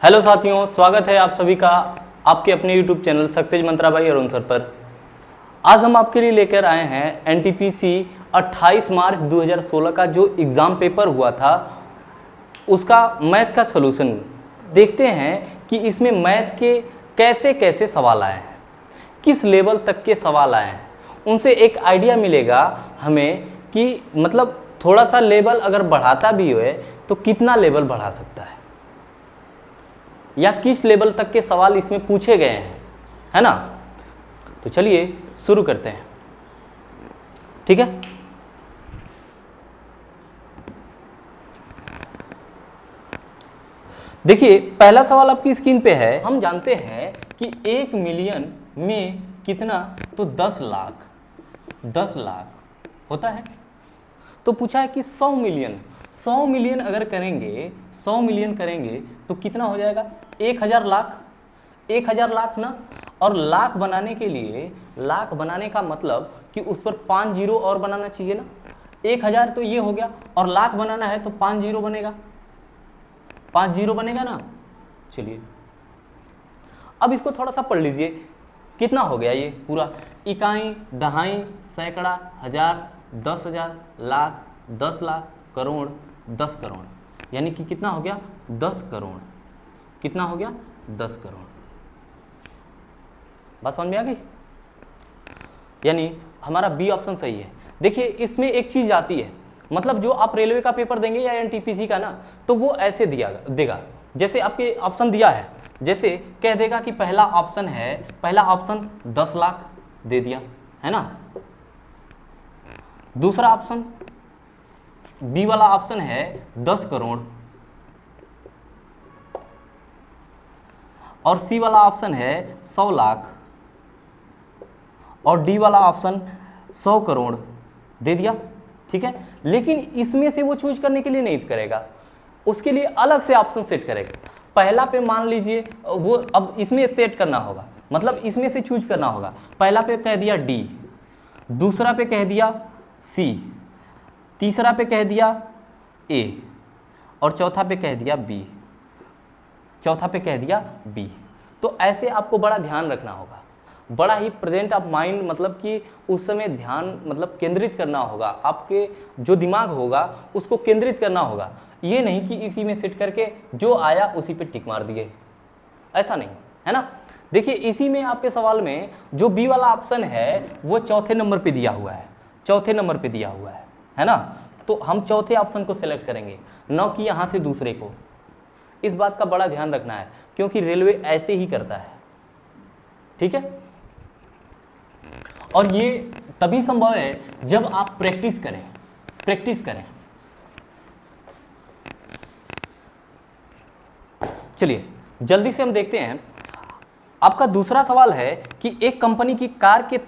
Hello साथियों, स्वागत है आप सभी का आपके अपने YouTube channel success Mantra by Arun sir पर। आज हम आपके लिए लेकर आए हैं एनटीपीसी 28 मार्च 2016 का जो एग्ज़ाम पेपर हुआ था उसका मैथ का सलूशन। देखते हैं कि इसमें मैथ के कैसे कैसे सवाल आए हैं, किस लेवल तक के सवाल आए हैं। उनसे एक आइडिया मिलेगा हमें कि मतलब थोड़ा सा लेवल अगर बढ़ाता भी हुए तो कितना लेवल बढ़ा सकता है या किस लेवल तक के सवाल इसमें पूछे गए हैं, है ना। तो चलिए शुरू करते हैं, ठीक है। देखिए पहला सवाल आपकी स्क्रीन पे है। हम जानते हैं कि 1 मिलियन में कितना, तो 10 लाख होता है। तो पूछा है कि 100 मिलियन अगर करेंगे, 100 मिलियन करेंगे तो कितना हो जाएगा, 1000 लाख ना। और लाख बनाने के लिए, लाख बनाने का मतलब कि उस पर 5 जीरो और बनाना चाहिए ना। 1000 तो ये हो गया और लाख बनाना है तो 5 जीरो बनेगा, 5 जीरो बनेगा ना। चलिए अब इसको थोड़ा सा पढ़ लीजिए, कितना हो गया ये पूरा, इकाई, दहाई, सैकड़ा, हजार, 10,000, लाख, 10 लाख, करोड़, 10 करोड़, यानी कि कितना हो गया, 10 करोड़। कितना हो गया, 10 करोड़। बात समझ में आ गई। यानी हमारा बी ऑप्शन सही है। देखिए इसमें एक चीज आती है, मतलब जो आप रेलवे का पेपर देंगे या एनटीपीसी का ना, तो वो ऐसे देगा। जैसे आपके ऑप्शन दिया है, जैसे कह देगा कि पहला ऑप्शन है, पहला ऑप्शन 10 लाख दे दिया, है ना। दूसरा ऑप्शन बी वाला ऑप्शन है 10 करोड़, और सी वाला ऑप्शन है 100 लाख, और डी वाला ऑप्शन 100 करोड़ दे दिया, ठीक है। लेकिन इसमें से वो चूज करने के लिए नहीं करेगा, उसके लिए अलग से ऑप्शन सेट करेगा। पहला पे मान लीजिए वो, अब इसमें सेट करना होगा, मतलब इसमें से चूज करना होगा। पहला पे कह दिया डी, दूसरा पे कह दिया सी, तीसरा पे कह दिया ए, और चौथा पे कह दिया बी, चौथा पे कह दिया बी। तो ऐसे आपको बड़ा ध्यान रखना होगा, बड़ा ही प्रेजेंट ऑफ माइंड, मतलब कि उस समय ध्यान मतलब केंद्रित करना होगा, आपके जो दिमाग होगा उसको केंद्रित करना होगा। ये नहीं कि इसी में सेट करके जो आया उसी पे टिक मार दिए, ऐसा नहीं, है ना। देखिए इसी में आपके सवाल में जो बी वाला ऑप्शन है वो चौथे नंबर पे दिया हुआ है, चौथे नंबर पे दिया हुआ है ना। तो हम चौथे ऑप्शन को सिलेक्ट करेंगे, न कि यहां से दूसरे को। इस बात का बड़ा ध्यान रखना है क्योंकि रेलवे ऐसे ही करता है, ठीक है। और ये तभी संभव है जब आप प्रैक्टिस करें, प्रैक्टिस करें। चलिए जल्दी से हम देखते हैं। आपका दूसरा सवाल है कि एक कंपनी की कार के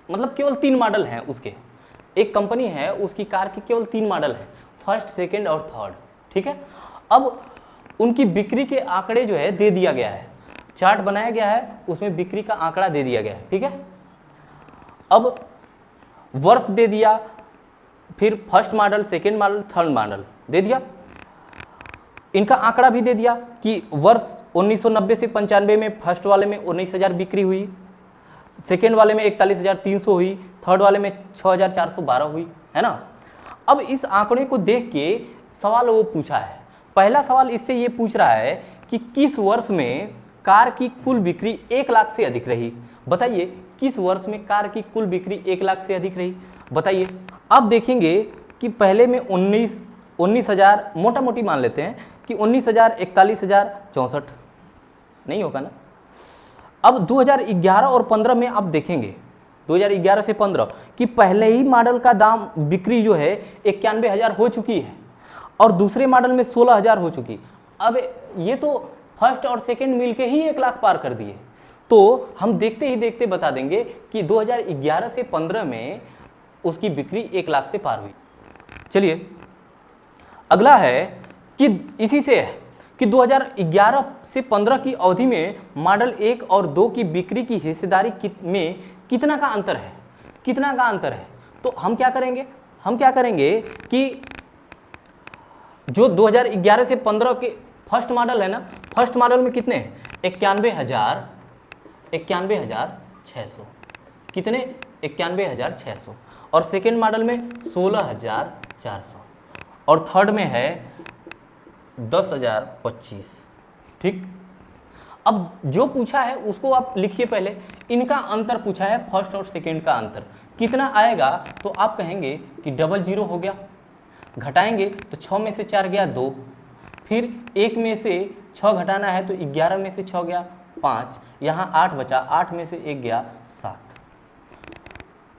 मतलब केवल 3 मॉडल हैं उसके, एक कंपनी है उसकी कार के केवल 3 मॉडल हैं, फर्स्ट, सेकंड और थर्ड, ठीक है। अब उनकी बिक्री के आंकड़े जो है दे दिया गया है, चार्ट बनाया गया है, उसमें बिक्री का आंकड़ा दे दिया गया है, ठीक है। अब वर्ष दे दिया, फिर first model, second model, third model दे दिया, इनका आंकड़ा भी दे दिया कि वर्ष 1990 से 95 में फर्स्ट वाले में 19,000 बिक्री हुई, सेकेंड वाले में 41,300 हुई, थर्ड वाले में 6,412 हुई, है ना। अब इस आंकड़े को देख के सवाल वो पूछा है। पहला सवाल इससे ये पूछ रहा है कि किस वर्ष में कार की कुल बिक्री 1 लाख से अधिक रही। बताइए किस वर्ष में कार की कुल बिक्री 1 लाख से अधिक रही, बताइए। अब देखेंगे कि पहले में 19,000 मोटा मोटी मान लेते हैं कि 19,000, 41,000, 64 नहीं होगा ना। अब 2011 और 15 में आप देखेंगे, 2011 से 15 कि पहले ही मॉडल का दाम बिक्री जो है 91,000 हो चुकी है और दूसरे मॉडल में 16,000 हो चुकी। अब ये तो फर्स्ट और सेकंड मिलके ही 1 लाख पार कर दिए। तो हम देखते ही देखते बता देंगे कि 2011 से 15 में उसकी बिक्री 1 लाख से पार हुई। चलिए अगला है कि इसी से है कि 2011 से 15 की अवधि में मॉडल 1 और 2 की बिक्री की हिस्सेदारी में कितना का अंतर है, कितना का अंतर है। तो हम क्या करेंगे, हम क्या करेंगे कि जो 2011 से 15 के फर्स्ट मॉडल है ना, फर्स्ट मॉडल में कितने हैं? 91,600 कितने? 91,600 और सेकेंड मॉडल में 16,400 और थर्ड में है 10,025। ठीक, अब जो पूछा है उसको आप लिखिए पहले, इनका अंतर पूछा है, फर्स्ट और सेकेंड का अंतर कितना आएगा, तो आप कहेंगे कि 00 हो गया, घटाएंगे तो 6 में से 4 गया 2, फिर 1 में से 6 घटाना है तो 11 में से 6 गया 5, यहाँ 8 बचा, 8 में से 1 गया 7।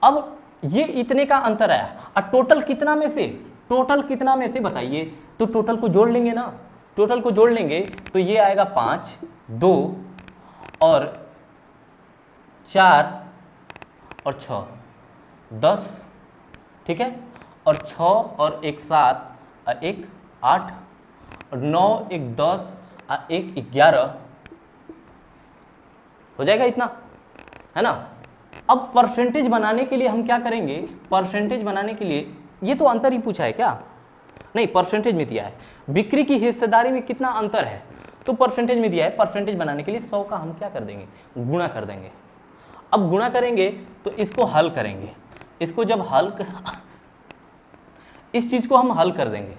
अब ये इतने का अंतर आया, और टोटल कितना में से, टोटल कितना में से बताइए, तो टोटल को जोड़ लेंगे ना, टोटल को जोड़ लेंगे तो ये आएगा 5, 2 और 4 और 6 10, ठीक है, और 6 और 1 7 और 1 8 और 9 1 10 और 1 11 हो जाएगा इतना, है ना। अब परसेंटेज बनाने के लिए हम क्या करेंगे, परसेंटेज बनाने के लिए, ये तो अंतर ही पूछा है क्या, नहीं परसेंटेज में दिया है, बिक्री की हिस्सेदारी में कितना अंतर है तो परसेंटेज में दिया है। परसेंटेज बनाने के लिए 100 का हम क्या कर देंगे, गुणा कर देंगे। अब गुणा करेंगे तो इसको हल करेंगे, इसको जब इस चीज को हम हल कर देंगे,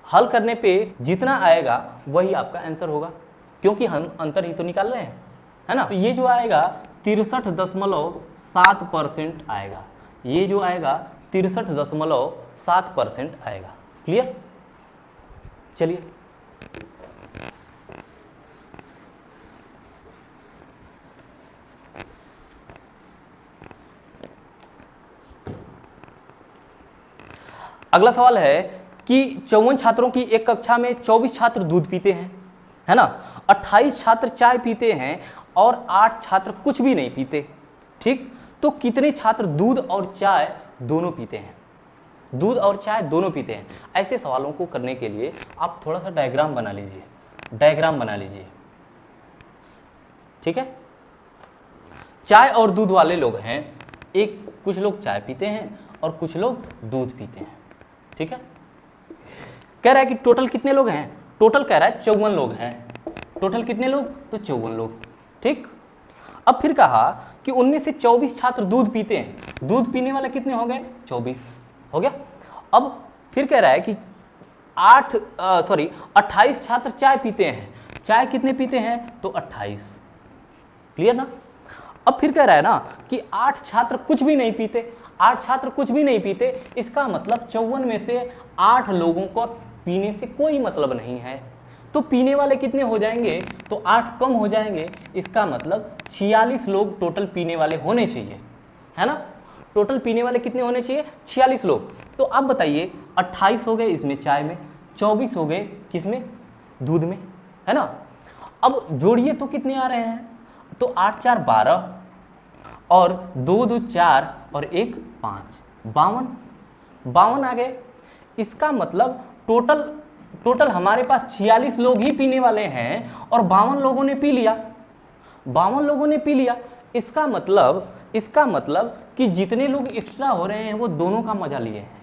हल करने पे जितना आएगा वही आपका आंसर होगा, क्योंकि हम अंतर ही तो निकाल रहे हैं, है ना। तो ये जो आएगा 63.7% आएगा, ये जो आएगा 63.7% आएगा। क्लियर, चलिए अगला सवाल है कि 54 छात्रों की एक कक्षा में 24 छात्र दूध पीते हैं, है ना, 28 छात्र चाय पीते हैं और 8 छात्र कुछ भी नहीं पीते। ठीक, तो कितने छात्र दूध और चाय दोनों पीते हैं, दूध और चाय दोनों पीते हैं। ऐसे सवालों को करने के लिए आप थोड़ा सा डायग्राम बना लीजिए, डायग्राम बना लीजिए, ठीक है। चाय और दूध वाले लोग हैं, एक कुछ लोग चाय पीते हैं और कुछ लोग दूध पीते हैं, ठीक है। कह रहा है कि टोटल कितने लोग हैं, टोटल कह रहा है 54 लोग हैं, टोटल कितने लोग, तो 54 लोग। ठीक, अब फिर कहा कि उनमें से 24 छात्र दूध पीते हैं, दूध पीने वाले कितने हो गए, 24 हो गया। अब फिर कह रहा है कि 28 छात्र चाय पीते हैं, चाय कितने पीते हैं, तो 28। क्लियर ना। अब फिर कह रहा है ना कि 8 छात्र कुछ भी नहीं पीते, 8 छात्र कुछ भी नहीं पीते, इसका मतलब 54 में से 8 लोगों को पीने से कोई मतलब नहीं है, तो पीने वाले कितने हो जाएंगे, तो 8 कम हो जाएंगे, इसका मतलब 46 लोग टोटल पीने वाले होने चाहिए, है ना। टोटल पीने वाले कितने होने चाहिए, 46 लोग। तो अब बताइए 28 हो गए इसमें चाय में, 24 हो गए किसमें, दूध में, है ना। अब जोड़िए तो कितने आ रहे हैं, तो 8 4 12 और 2 2 4 और 1 5, 52 आ गए। इसका मतलब टोटल हमारे पास 46 लोग ही पीने वाले हैं और 52 लोगों ने पी लिया, 52 लोगों ने पी लिया। इसका मतलब कि जितने लोग एक्स्ट्रा हो रहे हैं वो दोनों का मजा लिए हैं,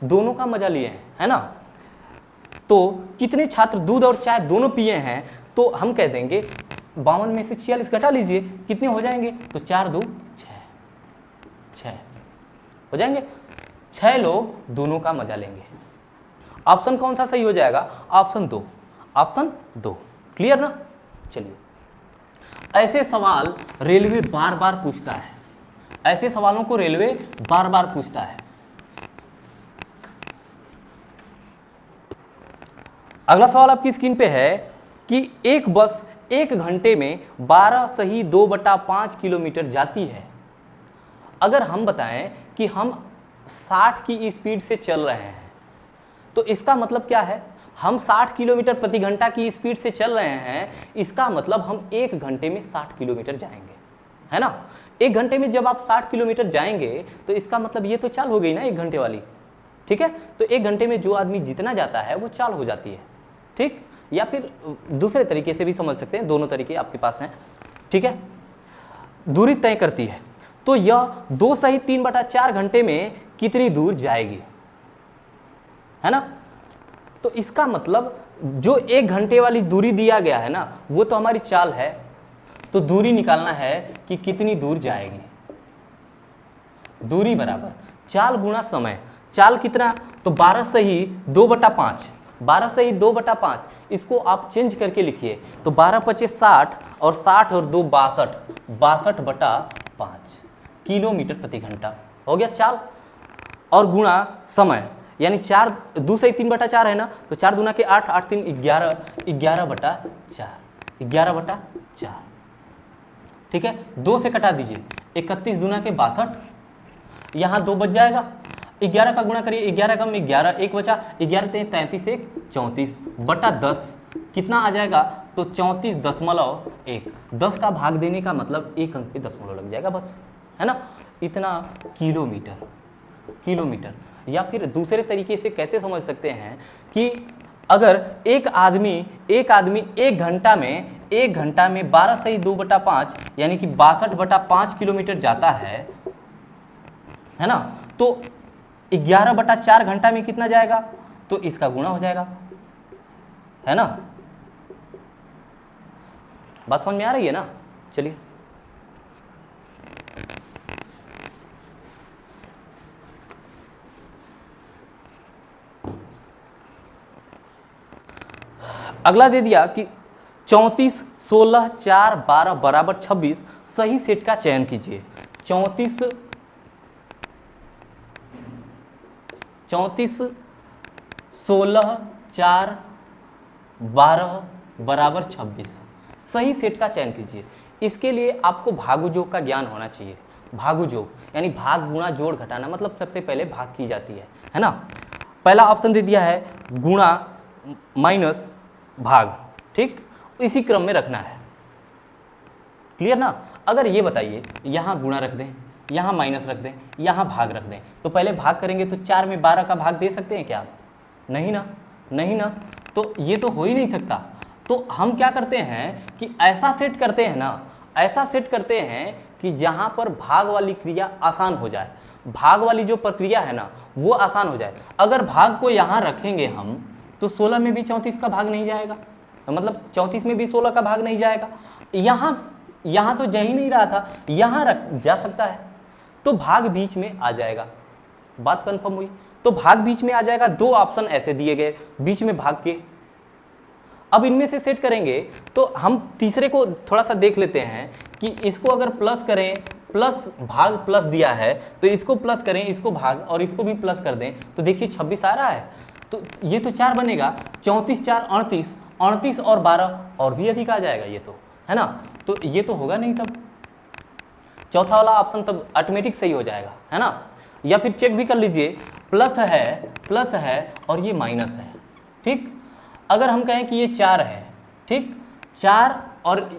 दोनों का मजा लिए हैं, है ना। तो कितने छात्र दूध और चाय दोनों पिए हैं, तो हम कह देंगे 52 में से 46 घटा लीजिए, कितने हो जाएंगे, तो 4 2 6 हो जाएंगे, 6 लोग दोनों का मजा लेंगे। ऑप्शन कौन सा सही हो जाएगा, ऑप्शन 2, ऑप्शन 2। क्लियर ना। चलिए, ऐसे सवाल रेलवे बार बार पूछता है, ऐसे सवालों को रेलवे बार बार पूछता है। अगला सवाल आपकी स्क्रीन पे है कि एक बस 1 घंटे में 12 सही 2/5 किलोमीटर जाती है। अगर हम बताएं कि हम 60 की स्पीड से चल रहे हैं, तो इसका मतलब क्या है, हम 60 किलोमीटर प्रति घंटा की स्पीड से चल रहे हैं, इसका मतलब हम 1 घंटे में 60 किलोमीटर जाएंगे, है ना। 1 घंटे में जब आप 60 किलोमीटर जाएंगे तो इसका मतलब ये तो चाल हो गई ना 1 घंटे वाली, ठीक है। तो 1 घंटे में जो आदमी जितना जाता है वो चाल हो जाती है, ठीक। या फिर दूसरे तरीके से भी समझ सकते हैं, दोनों तरीके आपके पास हैं, ठीक है। दूरी तय करती है, तो यह 2 सही 3/4 घंटे में कितनी दूर जाएगी, है ना। तो इसका मतलब जो 1 घंटे वाली दूरी दिया गया है ना, वो तो हमारी चाल है, तो दूरी निकालना है कि कितनी दूर जाएगी। दूरी बराबर चाल गुणा समय। चाल कितना, तो 12 सही 2/5, 12 सही 2/5, इसको आप चेंज करके लिखिए, तो 12 पचे 60 और 60 और 2 62, 62/5 किलोमीटर प्रति घंटा हो गया चाल। और गुणा समय, यानी 4 2 सही 3/4 है ना, तो 4 दूना के 8, 8 3 11, 11/4, 11/4। ठीक है, 2 से कटा दीजिए, 31 दूना के 62, यहाँ 2 बच जाएगा, 11 का गुणा करिए, 11 कम 11, 1 बचा, 11 33 1 34/10 कितना आ जाएगा, तो 34.1। 10 का भाग देने का मतलब 1 अंक पे दशमलव लग जाएगा बस, है ना, इतना किलोमीटर। या फिर दूसरे तरीके से कैसे समझ सकते हैं कि अगर एक आदमी 1 घंटा में 12 सही 2/5 यानी कि 62/5 किलोमीटर जाता है ना, तो 11/4 घंटा में कितना जाएगा, तो इसका गुणा हो जाएगा, है ना। बात समझ में आ रही है ना। चलिए अगला दे दिया कि 34 16 4 12 बराबर 26 सही सेट का चयन कीजिए। 34 16 4 12 बराबर 26 सही सेट का चयन कीजिए। इसके लिए आपको भागुयोग का ज्ञान होना चाहिए। भागुयोग यानी भाग गुणा जोड़ घटाना, मतलब सबसे पहले भाग की जाती है ना। पहला ऑप्शन दे दिया है गुणा माइनस भाग, ठीक, इसी क्रम में रखना है। क्लियर ना। अगर ये बताइए यहां गुणा रख दें, यहां माइनस रख दें, यहां भाग रख दें, तो पहले भाग करेंगे तो 4 में 12 का भाग दे सकते हैं क्या आप? नहीं ना, तो ये तो हो ही नहीं सकता। तो हम क्या करते हैं कि ऐसा सेट करते हैं कि जहां पर भाग वाली क्रिया आसान हो जाए, भाग वाली जो प्रक्रिया है ना वो आसान हो जाए। अगर भाग को यहां रखेंगे हम तो 16 में भी 34 का भाग नहीं जाएगा, मतलब 34 में भी 16 का भाग नहीं जाएगा। यहां तो जा ही नहीं रहा था, यहां रख जा सकता है, तो भाग बीच में आ जाएगा। बात कंफर्म हुई। तो भाग बीच में आ जाएगा। 2 ऑप्शन ऐसे दिए गए बीच में भाग के। अब इनमें से सेट करेंगे तो हम तीसरे को थोड़ा सा देख लेते हैं कि इसको अगर प्लस करें, प्लस भाग प्लस दिया है तो इसको प्लस करें, इसको भाग और इसको भी प्लस कर दें, तो देखिए 26 आ रहा है। तो ये तो 4 बनेगा, 34 4 38, 38 और 12 और भी अधिक आ जाएगा ये तो, है ना। तो ये तो होगा नहीं, तब चौथा वाला ऑप्शन तब ऑटोमेटिक सही हो जाएगा, है ना। या फिर चेक भी कर लीजिए, प्लस है और ये माइनस है, ठीक। अगर हम कहें कि ये 4 है, ठीक, 4 और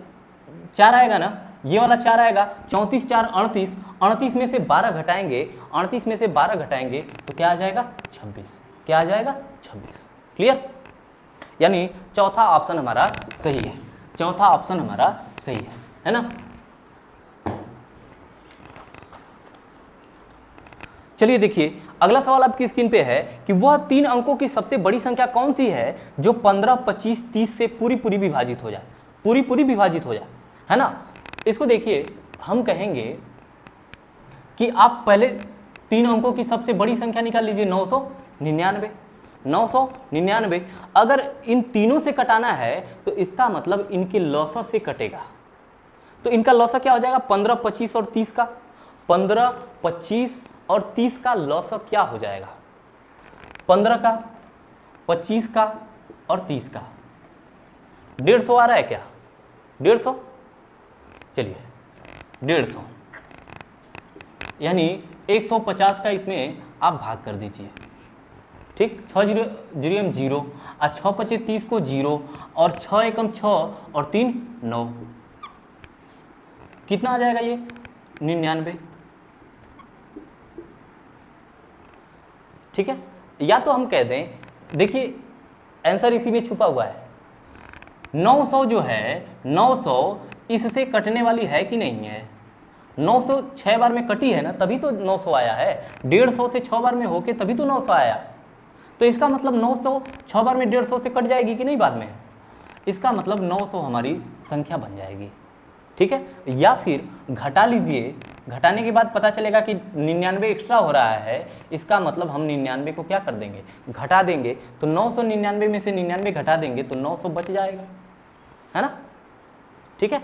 4 आएगा ना, ये वाला 4 आएगा, 34 4 38, 38 में से 12 घटाएंगे, 38 में से 12 घटाएंगे तो क्या आ जाएगा 26, क्या आ जाएगा 26। क्लियर। यानी चौथा ऑप्शन हमारा सही है, चौथा ऑप्शन हमारा सही है ना। चलिए देखिए अगला सवाल आपकी स्क्रीन पे है कि वह 3 अंकों की सबसे बड़ी संख्या कौन सी है जो 15 25 30 से पूरी विभाजित हो जाए, पूरी विभाजित हो जाए, है ना। इसको देखिए हम कहेंगे कि आप पहले 3 अंकों की सबसे बड़ी संख्या निकाल लीजिए, 999। 999 अगर इन तीनों से कटाना है तो इसका मतलब इनके लौसा से कटेगा, तो इनका लौसा क्या हो जाएगा 15 25 और 30 का, 15 25 और 30 का लौसा क्या हो जाएगा 15 का 25 का और 30 का 150 आ रहा है क्या 150, चलिए 150 यानी 150 का इसमें आप भाग कर दीजिए, ठीक। 6 0 0 0 और 6 25 30 को 0 और 6 एकम 6 और 3 9, कितना आ जाएगा ये 99, ठीक है। या तो हम कह दें, देखिए आंसर इसी में छुपा हुआ है। 900 जो है 900 इससे कटने वाली है कि नहीं है, 900 6 बार में कटी है ना, तभी तो 900 आया है। 150 से 6 बार में होके तभी तो 900 आया। तो इसका मतलब 900 6 बार में 150 से कट जाएगी कि नहीं बाद में, इसका मतलब 900 हमारी संख्या बन जाएगी। ठीक है, या फिर घटा लीजिए, घटाने के बाद पता चलेगा कि 99 एक्स्ट्रा हो रहा है, इसका मतलब हम 99 को क्या कर देंगे, घटा देंगे। तो 999 में से 99 घटा देंगे तो 900 बच जाएगा, है ना। ठीक है,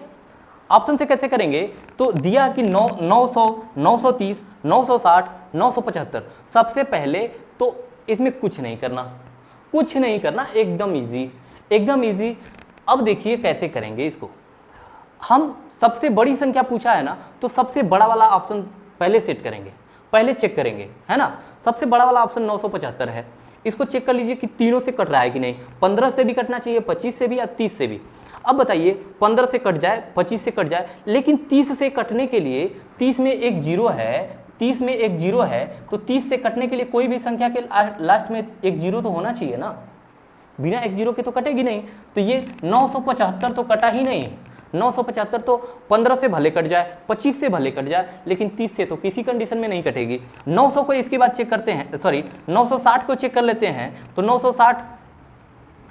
ऑप्शन से कैसे करेंगे, तो दिया कि 900, 930, 960, 975। सबसे पहले तो इसमें कुछ नहीं करना, कुछ नहीं करना, एकदम इजी, एकदम इजी। अब देखिए कैसे करेंगे इसको, हम सबसे बड़ी संख्या पूछा है ना, तो सबसे बड़ा वाला ऑप्शन पहले सेट करेंगे, पहले चेक करेंगे, है ना। सबसे बड़ा वाला ऑप्शन 975 है, इसको चेक कर लीजिए कि तीनों से कट रहा है कि नहीं। 15 से भी कटना चाहिए, 25 से भी या 30 से भी। अब बताइए 15 से कट जाए, 25 से कट जाए, लेकिन 30 से कटने के लिए 30 में एक जीरो है, 30 में एक जीरो है, तो 30 से कटने के लिए कोई भी संख्या के लास्ट में एक जीरो तो होना चाहिए ना, बिना एक जीरो के तो कटेगी नहीं। तो ये 975 तो कटा ही नहीं, 975 तो 15 से भले कट जाए, 25 से भले कट जाए, लेकिन 30 से तो किसी कंडीशन में नहीं कटेगी। 900 को इसके बाद चेक करते हैं, सॉरी 960 को चेक कर लेते हैं। तो 960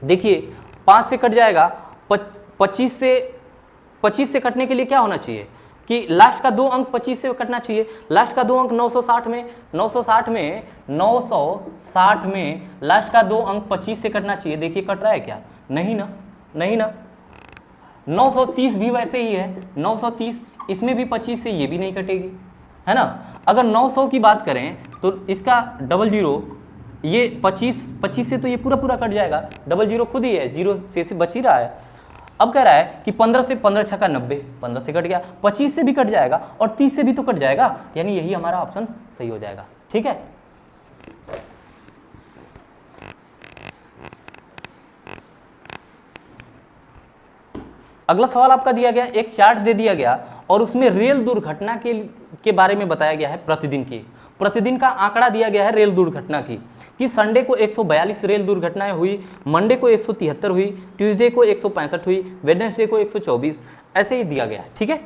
देखिए 5 से कट जाएगा, 25 से कटने के लिए क्या होना चाहिए कि लास्ट का 2 अंक 25 से कटना चाहिए। लास्ट का 2 अंक 960 में लास्ट का 2 अंक 25 से कटना चाहिए। देखिए कट रहा है क्या, नहीं ना, नहीं ना। 930 भी वैसे ही है, 930, इसमें भी 25 से ये भी नहीं कटेगी, है ना। अगर 900 की बात करें तो इसका डबल जीरो, ये 25 से तो ये पूरा पूरा कट जाएगा, डबल जीरो खुद ही है, जीरो से बच ही रहा है। अब कह रहा है कि 15 से 15 छक्का 90, 15 से कट गया, 25 से भी कट जाएगा और 30 से भी तो कट जाएगा, यानी यही हमारा ऑप्शन सही हो जाएगा। ठीक है, अगला सवाल आपका दिया गया, एक चार्ट दे दिया गया और उसमें रेल दुर्घटना के बारे में बताया गया है, प्रतिदिन का आंकड़ा दिया गया है रेल दुर्घटना की, कि संडे को 142 रेल दुर्घटनाएं हुई, मंडे को 173 हुई, ट्यूसडे को 165 हुई, वेडनेसडे को 124, ऐसे ही दिया गया है। ठीक है,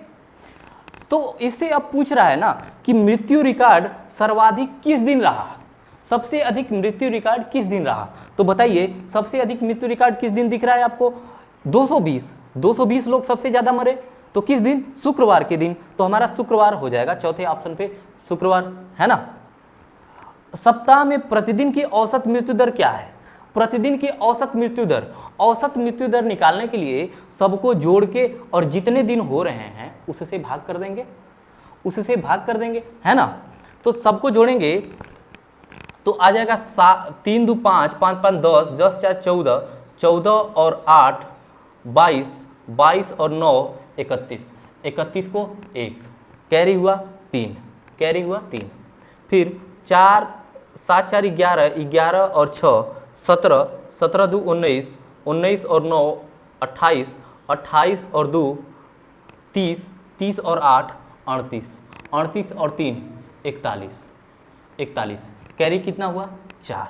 तो इससे अब पूछ रहा है ना कि मृत्यु रिकॉर्ड सर्वाधिक किस दिन रहा, सबसे अधिक मृत्यु रिकॉर्ड किस दिन रहा। तो बताइए सबसे अधिक मृत्यु रिकॉर्ड किस दिन दिख रहा है आपको, 220 लोग सबसे ज्यादा मरे, तो किस दिन, शुक्रवार के दिन। तो हमारा शुक्रवार हो जाएगा चौथे ऑप्शन पे, शुक्रवार, है ना। सप्ताह में प्रतिदिन की औसत मृत्यु दर क्या है, प्रतिदिन की औसत मृत्यु दर निकालने के लिए सबको जोड़ के और जितने दिन हो रहे हैं उससे भाग कर देंगे, है ना। तो सबको जोड़ेंगे तो आ जाएगा 3 2 5, 5 5 10, 10 4 14, 14 और 8 22, 22 और 9 31, 31 को 1 कैरी हुआ 3, फिर 4 7 4 11, 11 और 6 17, 17 2 19, 19 और 9 28, 28 और 2 30, 30 और 8 38, 38 और 3 41, कैरी कितना हुआ 4,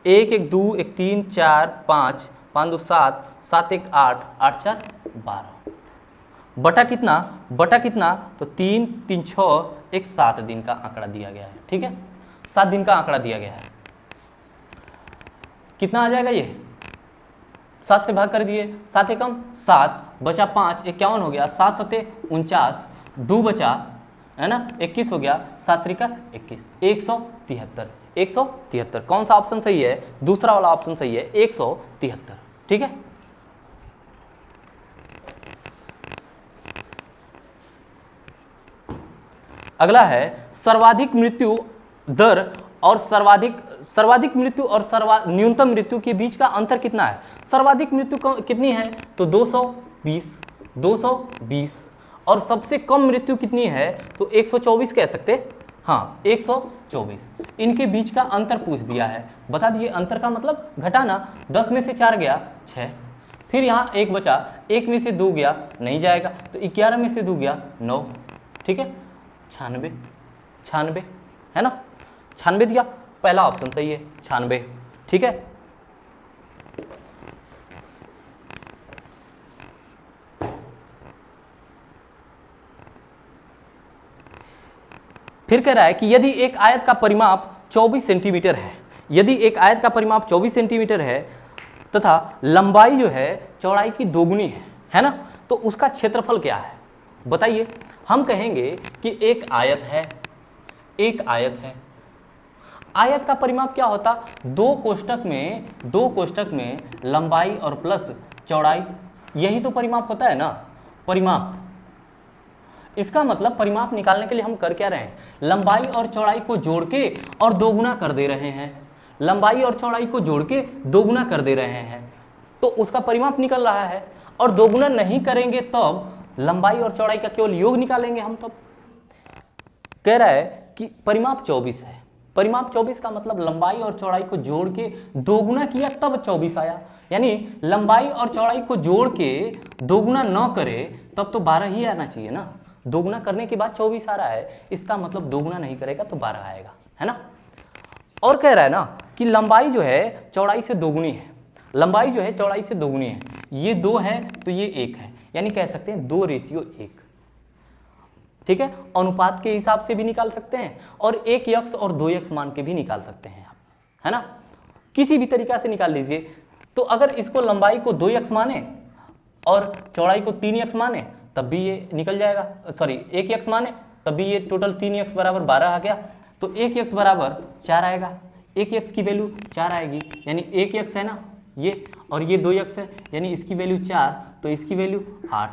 1 1 2 1 3 4 5, 5 2 7, 7 1 8, 8 4 12, बटा कितना, तो 3 3 6, एक 7 दिन का आंकड़ा दिया गया है। ठीक है, 7 दिन का आंकड़ा दिया गया है, कितना आ जाएगा ये, 7 से भाग कर दिए, 7 एकम 7, बचा 5, 51 हो गया, 7 7 49, 2 बचा, है ना, 21 हो गया, 7 त्रिका 21, 173। कौन सा ऑप्शन सही है, दूसरा वाला ऑप्शन सही है, 173। ठीक है, अगला है सर्वाधिक मृत्यु दर और सर्वाधिक मृत्यु और न्यूनतम मृत्यु के बीच का अंतर कितना है। सर्वाधिक मृत्यु कितनी है, तो 220, और सबसे कम मृत्यु कितनी है, तो 124 कह सकते, हाँ 124। इनके बीच का अंतर पूछ दिया है, बता दीजिए अंतर का मतलब घटाना, 10 में से 4 गया 6, फिर यहाँ 1 बचा, 1 में से 2 गया नहीं जाएगा, तो 11 में से 2 गया 9। ठीक है, 96 है ना, 96 दिया, पहला ऑप्शन सही है 96। ठीक है, फिर कह रहा है कि यदि एक आयत का परिमाप 24 सेंटीमीटर है, यदि एक आयत का परिमाप 24 सेंटीमीटर है तथा लंबाई जो है चौड़ाई की दोगुनी है ना, तो उसका क्षेत्रफल क्या है बताइए। हम कहेंगे कि एक आयत है, आयत का परिमाप क्या होता, दो कोष्टक में लंबाई और प्लस चौड़ाई, यही तो परिमाप होता है ना, परिमाप। इसका मतलब परिमाप निकालने के लिए हम कर क्या रहे हैं, लंबाई और चौड़ाई को जोड़ के और दोगुना कर दे रहे हैं, लंबाई और चौड़ाई को जोड़ के दोगुना कर दे रहे हैं, तो उसका परिमाप निकल रहा है। और दोगुना नहीं करेंगे तब लंबाई और चौड़ाई का केवल योग निकालेंगे हम। तब कह रहा है कि परिमाप 24 है, परिमाप 24 का मतलब लंबाई और चौड़ाई को जोड़ के दोगुना किया तब 24 आया, यानी लंबाई और चौड़ाई को जोड़ के दोगुना न करे तब तो 12 ही आना चाहिए ना, दोगुना करने के बाद 24 आ रहा है, इसका मतलब दोगुना नहीं करेगा तो 12 आएगा, है ना। और कह रहा है ना कि लंबाई जो है चौड़ाई से दोगुनी है, लंबाई जो है चौड़ाई से दोगुनी है, ये 2 है तो ये 1 है, यानी कह सकते हैं 2:1। ठीक है, अनुपात के हिसाब से भी निकाल सकते हैं और 1x और 2x मान के भी निकाल सकते हैं आप, है ना, किसी भी तरीका से निकाल लीजिए। तो अगर इसको लंबाई को 2x माने और चौड़ाई को 3x माने तब भी ये निकल जाएगा, सॉरी 1x माने तब भी ये टोटल 3x बराबर 12 आ गया, तो 1x बराबर 4 आएगा, 1x की वैल्यू 4 आएगी, यानी 1x है ना ये, और ये 2x है, यानी इसकी वैल्यू 4, तो इसकी वैल्यू 8।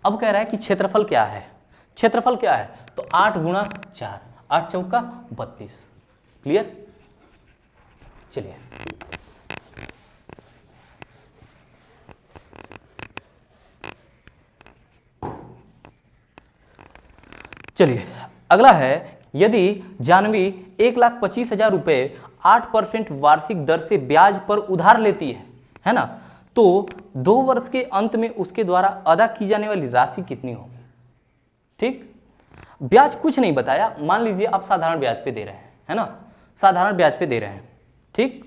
अब कह रहा है कि क्षेत्रफल क्या है, क्षेत्रफल क्या है, तो 8 गुणा 4, 8 चौका 32। क्लियर, चलिए अगला है, यदि जानवी 1,25,000 रुपए 8% वार्षिक दर से ब्याज पर उधार लेती है ना, तो 2 वर्ष के अंत में उसके द्वारा अदा की जाने वाली राशि कितनी होगी। ठीक, ब्याज कुछ नहीं बताया, मान लीजिए आप साधारण ब्याज पे दे रहे हैं, है ना, साधारण ब्याज पे दे रहे हैं, ठीक,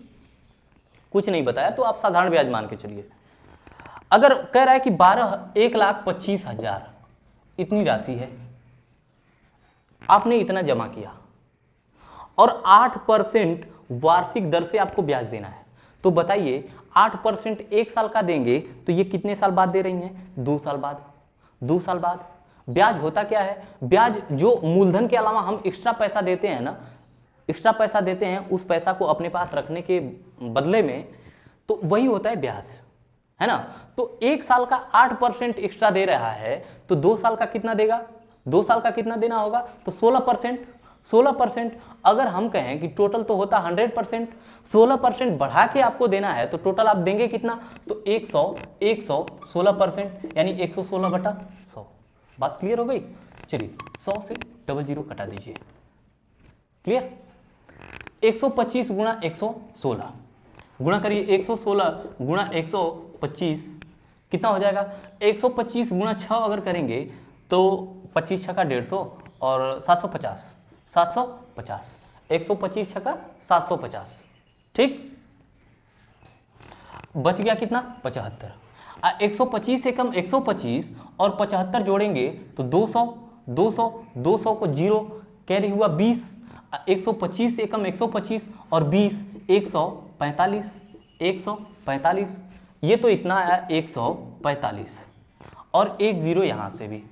कुछ नहीं बताया तो आप साधारण ब्याज मान के चलिए। अगर कह रहा है कि 1,25,000 इतनी राशि है, आपने इतना जमा किया और 8% वार्षिक दर से आपको ब्याज देना है, तो बताइए 8% 1 साल का देंगे तो ये कितने साल बाद दे रही हैं, 2 साल बाद। 2 साल बाद ब्याज होता क्या है, ब्याज जो मूलधन के अलावा हम एक्स्ट्रा पैसा देते हैं ना, एक्स्ट्रा पैसा देते हैं उस पैसा को अपने पास रखने के बदले में, तो वही होता है ब्याज, है ना। तो 1 साल का 8% एक्स्ट्रा दे रहा है तो 2 साल का कितना देगा, 2 साल का कितना देना होगा, तो 16%। 16% अगर हम कहें कि टोटल तो होता 100%, 16% बढ़ा के आपको देना है तो टोटल आप देंगे कितना, तो 100 16%, यानी 116/100। बात क्लियर हो गई, चलिए 100 से 00 कटा दीजिए। क्लियर, 125 गुणा 116 गुणा करिए, 116 गुणा 125 कितना हो जाएगा, 125 गुणा 6 अगर करेंगे तो 25 छक्का 150 और 750, 125 छक्का 750। ठीक, बच गया कितना, 75। 125 से कम 125 और 75 जोड़ेंगे तो 200, 200, 200 को 0 कैरी हुआ 20, 125 से कम 125 और 20 145, 145, ये तो इतना आया 145, और 1 0 यहाँ से भी,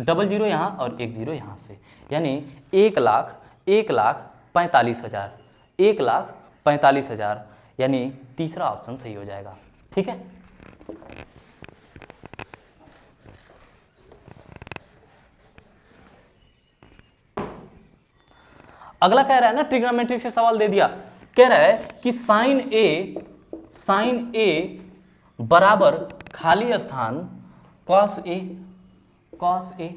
00 यहाँ और 1 0 यहाँ से, यानी 1,45,000, 1,45,000, यानी तीसरा ऑप्शन सही हो जाएगा। ठीक है, अगला कह रहा है ना, ट्रिग्नोमेट्री से सवाल दे दिया, कह रहा है कि साइन ए बराबर खाली स्थान कॉस ए।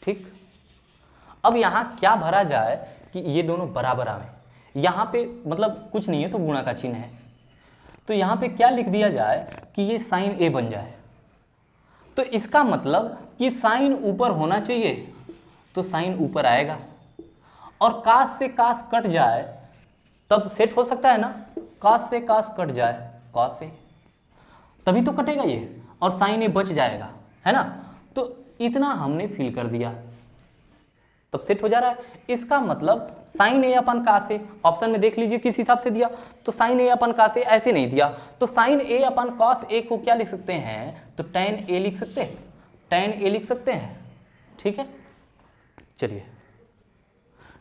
ठीक, अब यहां क्या भरा जाए कि ये दोनों बराबर आवे, यहां पे मतलब कुछ नहीं है तो गुणा का चिन्ह है, तो यहां पे क्या लिख दिया जाए कि ये साइन ए बन जाए, तो इसका मतलब कि साइन ऊपर होना चाहिए तो साइन ऊपर आएगा, और कास से कास कट जाए तब सेट हो सकता है ना, कास से कास कट जाए, कास से तभी तो कटेगा ये, और साइन ए बच जाएगा, है ना। तो इतना हमने फिल कर दिया, तब सेट हो जा रहा है। इसका मतलब साइन ए अपन कास ए, ऑप्शन में देख लीजिए किस हिसाब से दिया, तो साइन ए अपन कास ए ऐसे नहीं दिया, तो sign A upon cos A को क्या लिख सकते हैं, तो टेन ए लिख सकते हैं, टेन ए लिख सकते हैं। ठीक है, चलिए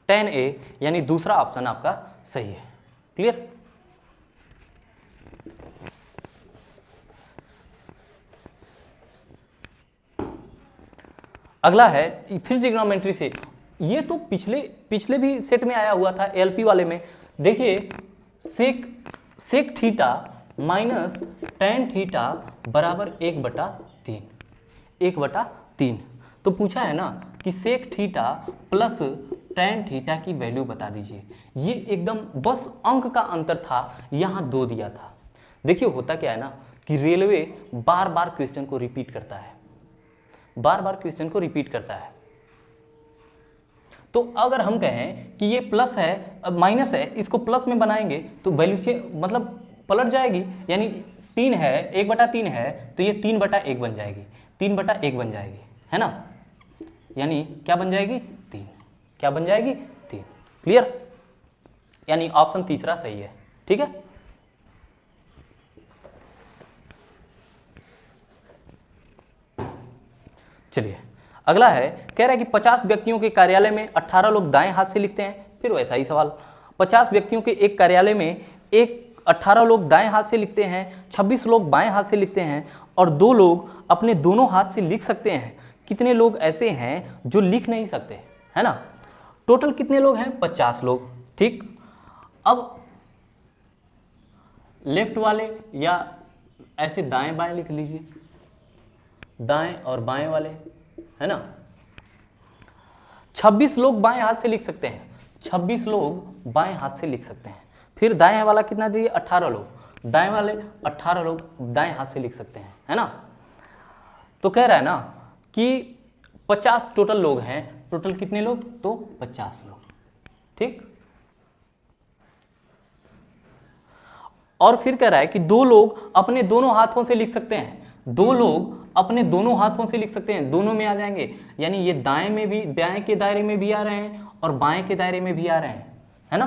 टेन ए यानी दूसरा ऑप्शन आपका सही है। क्लियर। अगला है फिर ट्रिग्नोमेट्री से, ये तो पिछले भी सेट में आया हुआ था एलपी वाले में। देखिए sec theta minus tan theta बराबर 1/3, 1/3। तो पूछा है ना कि sec theta plus tan theta की वैल्यू बता दीजिए। ये एकदम बस अंक का अंतर था, यहां 2 दिया था। देखिए होता क्या है ना कि रेलवे बार बार क्वेश्चन को रिपीट करता है, बार बार क्वेश्चन को रिपीट करता है। तो अगर हम कहें कि ये प्लस है माइनस है, इसको प्लस में बनाएंगे तो वैल्यू मतलब पलट जाएगी, यानी 3 है 1/3 है तो ये 3/1 बन जाएगी, 3/1 बन जाएगी, है ना, यानी क्या बन जाएगी 3, क्या बन जाएगी 3। क्लियर, यानी ऑप्शन तीसरा सही है। ठीक है, चलिए अगला है, कह रहा है कि 50 व्यक्तियों के कार्यालय में 18 लोग दाएं हाथ से लिखते हैं। फिर वैसा ही सवाल, 50 व्यक्तियों के एक कार्यालय में 18 लोग दाएं हाथ से लिखते हैं, 26 लोग बाएं हाथ से लिखते हैं और 2 लोग अपने दोनों हाथ से लिख सकते हैं। कितने लोग ऐसे हैं जो लिख नहीं सकते, है ना। टोटल कितने लोग हैं, 50 लोग। ठीक, अब लेफ्ट वाले या ऐसे दाएं बाएं लिख लीजिए, दाएं और बाएं वाले, है ना। 26 लोग बाएं हाथ से लिख सकते हैं, 26 लोग बाएं हाथ से लिख सकते हैं। फिर दाएं वाला कितना दीजिए, 18 लोग, दाएं वाले 18 लोग दाएं हाथ से लिख सकते हैं, है ना। तो कह रहा है ना कि 50 टोटल लोग हैं, टोटल कितने लोग, तो 50 लोग। ठीक, और फिर कह रहा है कि 2 लोग अपने दोनों हाथों से लिख सकते हैं, 2 लोग अपने दोनों हाथों से लिख सकते हैं, दोनों में आ जाएंगे, यानी ये दाएं में भी, दाएं के दायरे में भी आ रहे हैं और बाएं के दायरे में भी आ रहे हैं, है ना।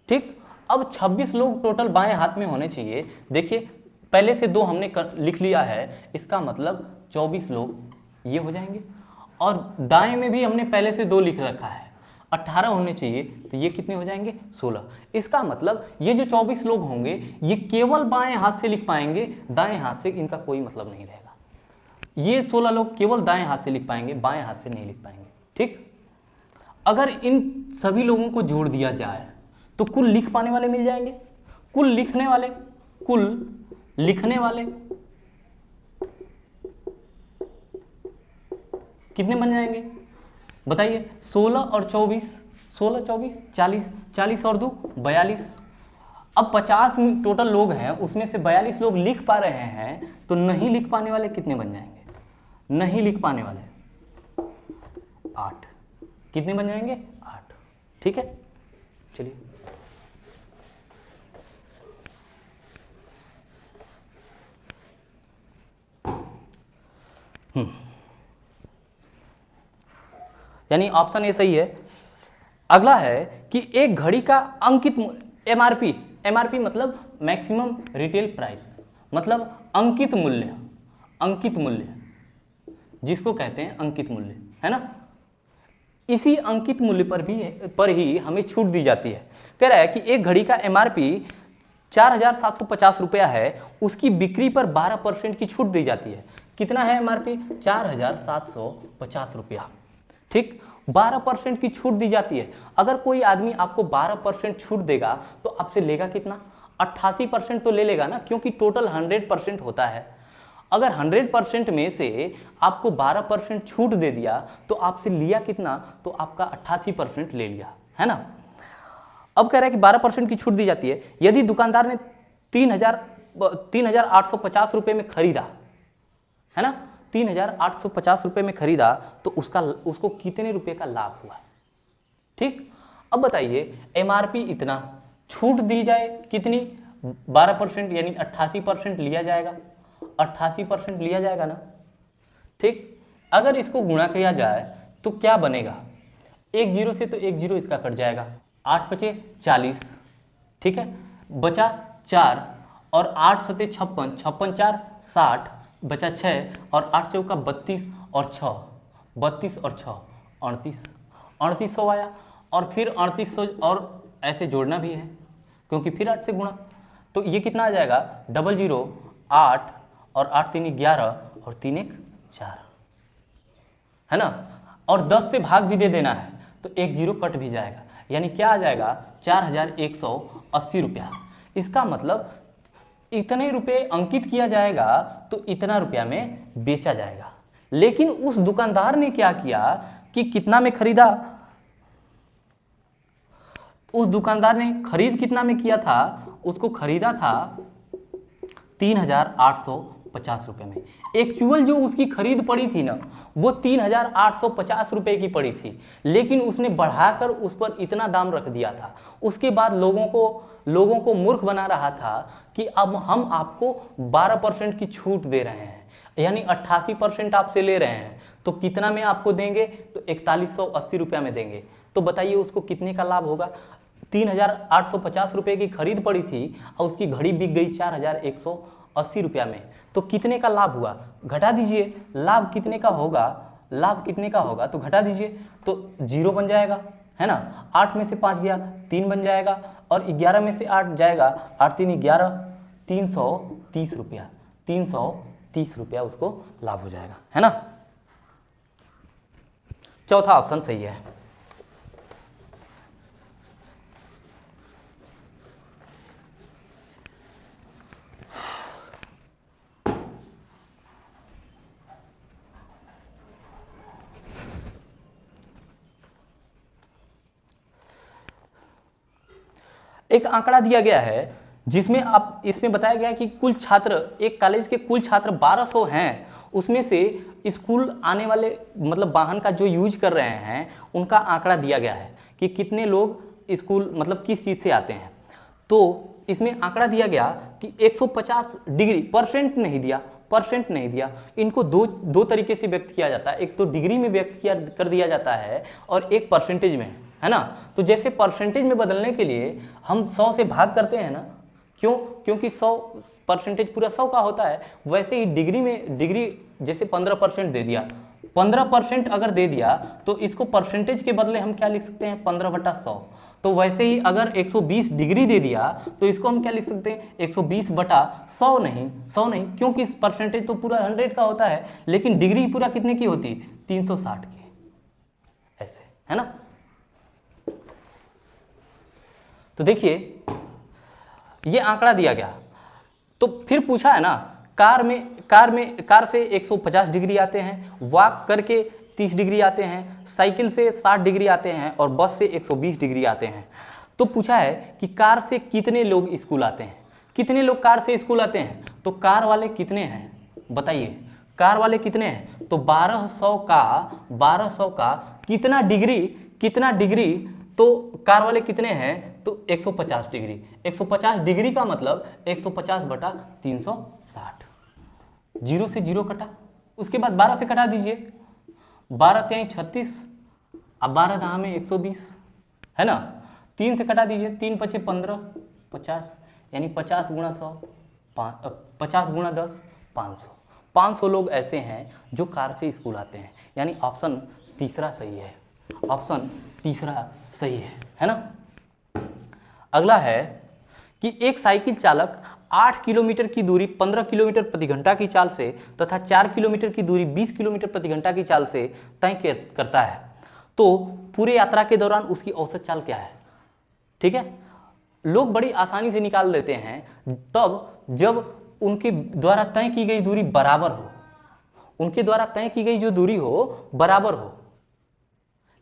ठीक, अब 26 लोग टोटल बाएं हाथ में होने चाहिए। देखिए पहले से 2 हमने लिख लिया है, इसका मतलब 24 लोग ये हो जाएंगे, और दाएं में भी हमने पहले से 2 लिख रखा है, 18 होने चाहिए, तो ये कितने हो जाएंगे, 16। इसका मतलब ये जो 24 लोग होंगे ये केवल बाएं हाथ से लिख पाएंगे, दाएं हाथ से इनका कोई मतलब नहीं रहेगा। ये 16 लोग केवल दाएं हाथ से लिख पाएंगे, बाएं हाथ से नहीं लिख पाएंगे। ठीक, अगर इन सभी लोगों को जोड़ दिया जाए तो कुल लिख पाने वाले मिल जाएंगे, कुल लिखने वाले, कुल लिखने वाले कितने बन जाएंगे बताइए, 16 और 24, 16 24 40, 40 और 2 42। अब 50 टोटल लोग हैं, उसमें से 42 लोग लिख पा रहे हैं, तो नहीं लिख पाने वाले कितने बन जाएंगे, नहीं लिख पाने वाले 8, कितने बन जाएंगे 8। ठीक है, चलिए यानी ऑप्शन ए सही है। अगला है कि एक घड़ी का अंकित एमआरपी, एमआरपी मतलब मैक्सिमम रिटेल प्राइस, मतलब अंकित मूल्य, अंकित मूल्य जिसको कहते हैं अंकित मूल्य, है ना। इसी अंकित मूल्य पर ही हमें छूट दी जाती है। कह रहा है कि एक घड़ी का एमआरपी 4750 रुपया है, उसकी बिक्री पर 12% की छूट दी जाती है। कितना है एमआरपी, 4750 रुपया। ठीक, 12% की छूट दी जाती है। अगर कोई आदमी आपको 12% छूट देगा तो आपसे लेगा कितना, 88% तो ले लेगा ना, क्योंकि टोटल 100% होता है। अगर 100% में से आपको 12% छूट दे दिया तो आपसे लिया कितना, तो आपका 88% ले लिया, है ना। अब कह रहा है कि 12% की छूट दी जाती है। यदि दुकानदार ने 3850 रुपए में खरीदा, है ना, 3850 रुपए में खरीदा, तो उसको कितने रुपए का लाभ हुआ। ठीक, अब बताइए एमआरपी इतना, छूट दी जाए कितनी, 12% यानी 88% लिया जाएगा, 88% लिया जाएगा ना। ठीक, अगर इसको गुणा किया जाए तो क्या बनेगा, एक जीरो से तो एक जीरो इसका कट जाएगा, 8 बचे 40, ठीक है, बचा 4 और 8 सते 56, 56 4 60, बचा 6 और 8 चौका 32 और 6, 32 और 6 38, 3800 आया। और फिर 3800 और ऐसे जोड़ना भी है क्योंकि फिर 8 से गुणा, तो ये कितना आ जाएगा 00 8 और 8 3 11 और 3 1 4, है ना। और 10 से भाग भी दे देना है तो एक जीरो कट भी जाएगा, यानी क्या आ जाएगा 4180 रुपया। इसका मतलब इतने रुपए अंकित किया जाएगा तो इतना रुपया में बेचा जाएगा। लेकिन उस दुकानदार ने क्या किया कि कितना में खरीदा, उस दुकानदार ने खरीद कितना में किया था, उसको खरीदा था 3850 रुपए में। एक्चुअल जो उसकी खरीद पड़ी थी ना वो 3850 रुपए की पड़ी थी, लेकिन उसने बढ़ाकर उस पर इतना दाम रख दिया था। उसके बाद लोगों को मूर्ख बना रहा था कि अब हम आपको 12% की छूट दे रहे हैं, यानी 88% आपसे ले रहे हैं, तो कितना में आपको देंगे, तो 4180 रुपया में देंगे। तो बताइए उसको कितने का लाभ होगा। 3850 रुपए की खरीद पड़ी थी और उसकी घड़ी बिक गई 4180 रुपया में, तो कितने का लाभ हुआ, घटा दीजिए। लाभ कितने का होगा, लाभ कितने का होगा तो घटा दीजिए, तो 0 बन जाएगा, है ना। 8 में से 5 गया 3 बन जाएगा, और 11 में से 8 जाएगा, 8 3 11, 330 रुपया, 330 रुपया उसको लाभ हो जाएगा, है ना। चौथा ऑप्शन सही है। एक आंकड़ा दिया गया है जिसमें आप इसमें बताया गया है कि कुल छात्र, एक कॉलेज के कुल छात्र 1200 हैं, उसमें से स्कूल आने वाले मतलब वाहन का जो यूज कर रहे हैं उनका आंकड़ा दिया गया है कि कितने लोग स्कूल मतलब किस चीज से आते हैं। तो इसमें आंकड़ा दिया गया कि 150 डिग्री, परसेंट नहीं दिया, परसेंट नहीं दिया, इनको दो तरीके से व्यक्त किया जाता है, एक तो डिग्री में व्यक्त किया कर दिया जाता है और एक परसेंटेज में, है ना। तो जैसे परसेंटेज में बदलने के लिए हम 100 से भाग करते हैं ना, क्यों, क्योंकि 100 परसेंटेज पूरा 100 का होता है, वैसे ही डिग्री में, डिग्री जैसे 15% दे दिया, 15% अगर दे दिया तो इसको परसेंटेज के बदले हम क्या लिख सकते हैं 15/100। तो वैसे ही अगर 120 डिग्री दे दिया तो इसको हम क्या लिख सकते हैं 120/100, नहीं 100 नहीं, क्योंकि परसेंटेज तो पूरा 100 का होता है, लेकिन डिग्री पूरा कितने की होती 360 की, ऐसे, है ना। तो देखिए ये आंकड़ा दिया गया, तो फिर पूछा है ना, कार से 150 डिग्री आते हैं, वॉक करके 30 डिग्री आते हैं, साइकिल से 60 डिग्री आते हैं और बस से 120 डिग्री आते हैं। तो पूछा है कि कार से कितने लोग स्कूल आते हैं, कितने लोग कार से स्कूल आते हैं, तो कार वाले कितने हैं बताइए, कार वाले कितने हैं, तो 1200 का कितना डिग्री, तो कार वाले कितने हैं, तो 150 डिग्री, 150 डिग्री का मतलब 150/360, 0 से 0 कटा, उसके बाद 12 से कटा दीजिए, 12 3 36, अब 12 दहा में 120, है ना। 3 से कटा दीजिए, 3 पचे 15, 50, यानी 50 गुणा 100, 50 गुणा 10, 500 लोग ऐसे हैं जो कार से स्कूल आते हैं, यानी ऑप्शन तीसरा सही है, ऑप्शन तीसरा सही है ना। अगला है कि एक साइकिल चालक 8 किलोमीटर की दूरी 15 किलोमीटर प्रति घंटा की चाल से तथा 4 किलोमीटर की दूरी 20 किलोमीटर प्रति घंटा की चाल से तय करता है, तो पूरे यात्रा के दौरान उसकी औसत चाल क्या है। ठीक है, लोग बड़ी आसानी से निकाल लेते हैं तब जब उनके द्वारा तय की गई दूरी बराबर हो, उनके द्वारा तय की गई जो दूरी हो बराबर हो,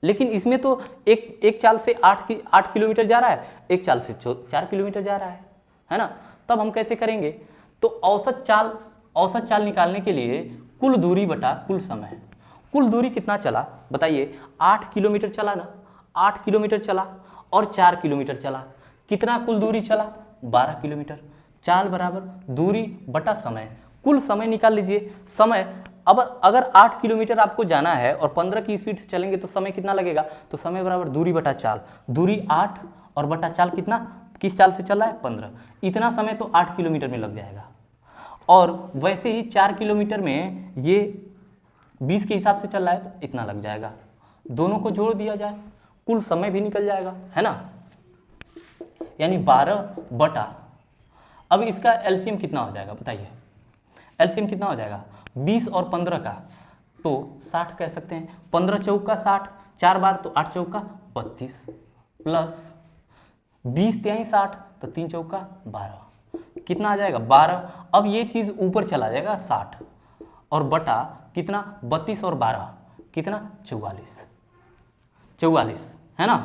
लेकिन इसमें तो एक चाल से 8 किलोमीटर जा रहा है, एक चाल से 4 किलोमीटर जा रहा है ना। तब हम कैसे करेंगे, तो औसत चाल निकालने के लिए कुल दूरी बटा कुल समय, कुल दूरी कितना चला बताइए, 8 किलोमीटर चला ना, 8 किलोमीटर चला और 4 किलोमीटर चला, कितना कुल दूरी चला 12 किलोमीटर, चाल बराबर दूरी बटा समय, कुल समय निकाल लीजिए, समय अब अगर 8 किलोमीटर आपको जाना है और 15 की स्पीड से चलेंगे तो समय कितना लगेगा, तो समय बराबर दूरी बटा चाल, दूरी 8 और बटा चाल कितना, किस चाल से चल रहा है 15, इतना समय तो 8 किलोमीटर में लग जाएगा। और वैसे ही 4 किलोमीटर में ये 20 के हिसाब से चल रहा है तो इतना लग जाएगा, दोनों को जोड़ दिया जाए कुल समय भी निकल जाएगा, है ना, यानी 12 बटा, अब इसका एलसीएम कितना हो जाएगा बताइए, एलसीएम कितना हो जाएगा 20 और 15 का तो 60 कह सकते हैं, 15 चौका 60, 4 बार तो 8 चौका 32 प्लस 20 तिहाई 60 तो 3 चौका 12, कितना आ जाएगा 12। अब ये चीज ऊपर चला जाएगा 60 और बटा कितना 32 और 12 कितना 44 है ना,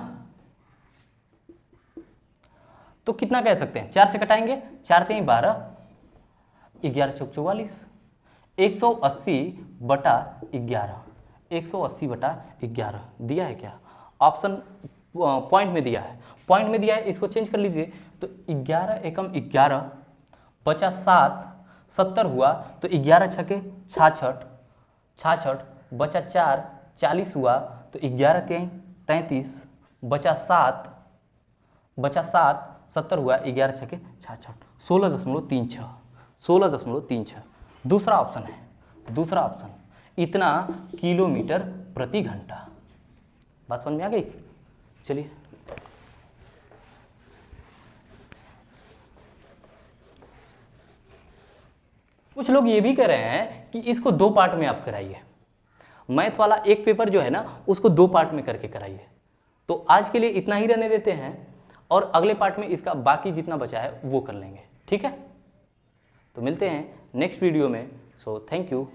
तो कितना कह सकते हैं 4 से कटाएंगे, 4 तिहाई 12, 11 चौक 44, 180 बटा 11, 180 बटा 11 दिया है क्या, ऑप्शन पॉइंट में दिया है, पॉइंट में दिया है, इसको चेंज कर लीजिए तो 11 एकम 11 बचा 7, 70 हुआ तो 11 छके 66 बचा 4, 40 हुआ तो 11 तिहाई 33 बचा 7 70 हुआ 11 छके 66, 16.36 दूसरा ऑप्शन है, दूसरा ऑप्शन इतना किलोमीटर प्रति घंटा। बात समझ में आ गई, चलिए कुछ लोग ये भी कह रहे हैं कि इसको 2 पार्ट में आप कराइए, मैथ वाला एक पेपर जो है ना उसको 2 पार्ट में करके कराइए। तो आज के लिए इतना ही रहने देते हैं और अगले पार्ट में इसका बाकी जितना बचा है वो कर लेंगे, ठीक है। तो मिलते हैं नेक्स्ट वीडियो में, सो थैंक यू।